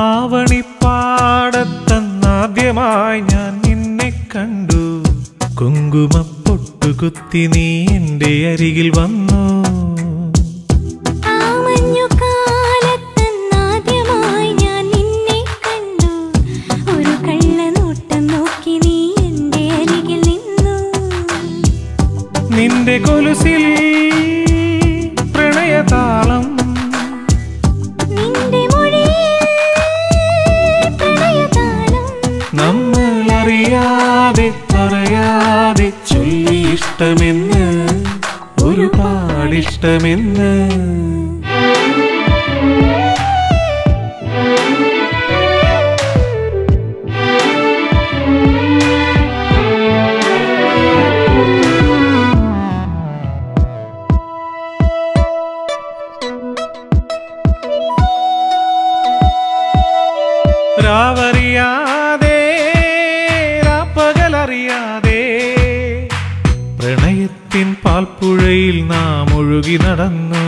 ആവണിപ്പാടത്തന്നാദ്യമായി ഞാൻ നിന്നെ കണ്ടു. കുങ്കുമപ്പൊട്ടുകുത്തി നീ എൻ്റെ അരികിൽ വന്നു. ആമഞ്ഞുകാലത്തന്നാദ്യമായി ഞാൻ നിന്നെ കണ്ടു. ഒരു കള്ളനോട്ടം നോക്കി നീ എൻ്റെ അരികിൽ നിന്നു. നിന്റെ കൊലുസിൽ പ്രണയതാളം, നമ്മളറിയാതെ പറയാതെ ചൊല്ലി ഇഷ്ടമെന്ന്, ഒരുപാടിഷ്ടമെന്ന്. രാവറിയാതെ രാപ്പകലറിയാതെ പ്രണയത്തിൻ പാൽപ്പുഴയിൽ നാം ഒഴുകി നടന്നു.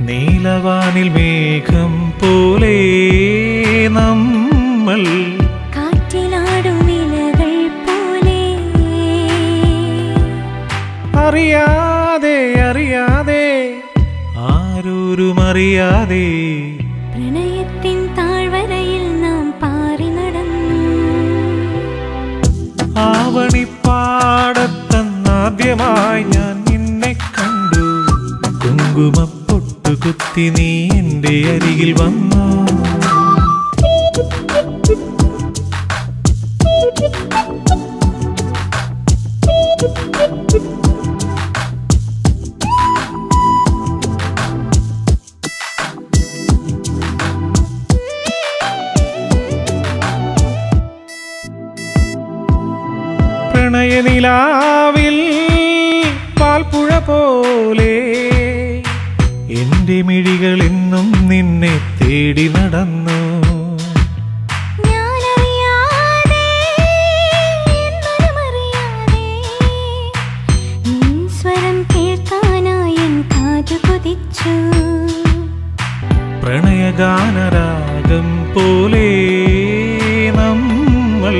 നീലവാനിൽ മേഘം പോലെ നമ്മൾ അറിയാതെ അറിയാതെ ആരോരും അറിയാതെ പ്രണയത്തിൻ താഴ്വരയിൽ നാം പാറി നടന്നു. ആവണിപ്പാടത്തന്നാദ്യമായി ഞാൻ നിന്നെ കണ്ടു. കുങ്കുമപ്പൊട്ടുകുത്തി നീ എൻ്റെ അരികിൽ വന്നു. പ്രണയനിലാവിൽ പാൽപ്പുഴ പോലെ എൻ്റെ മിഴികൾ എന്നും നിന്നെ തേടി നടന്നു. പ്രണയഗാനരാഗം പോലെ നമ്മൾ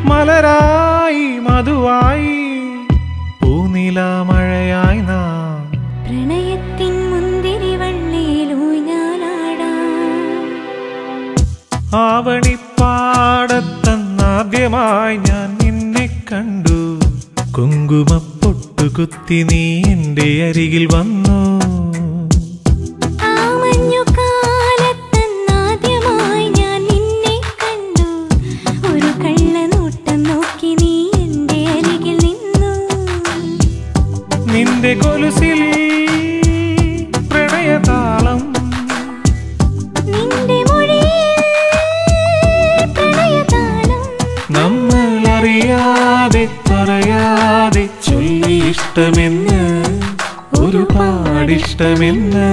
മലരായി മധുവായി പൂനിലാമഴയായി നാം പ്രണയത്തിൻ മുന്തിരി വള്ളിയിൽ ഊഞ്ഞാലാടാം. ആവണിപ്പാടത്തന്നാദ്യമായി ഞാൻ നിന്നെ കണ്ടു. കുങ്കുമപ്പൊട്ടുകുത്തി നീ എൻ്റെ അരികിൽ വന്നു. നിന്റെ കൊലുസിൽ പ്രണയതാളം, നമ്മളറിയാതെ പറയാതെ ചൊല്ലി ഇഷ്ടമെന്ന്, ഒരുപാടിഷ്ടമെന്ന്.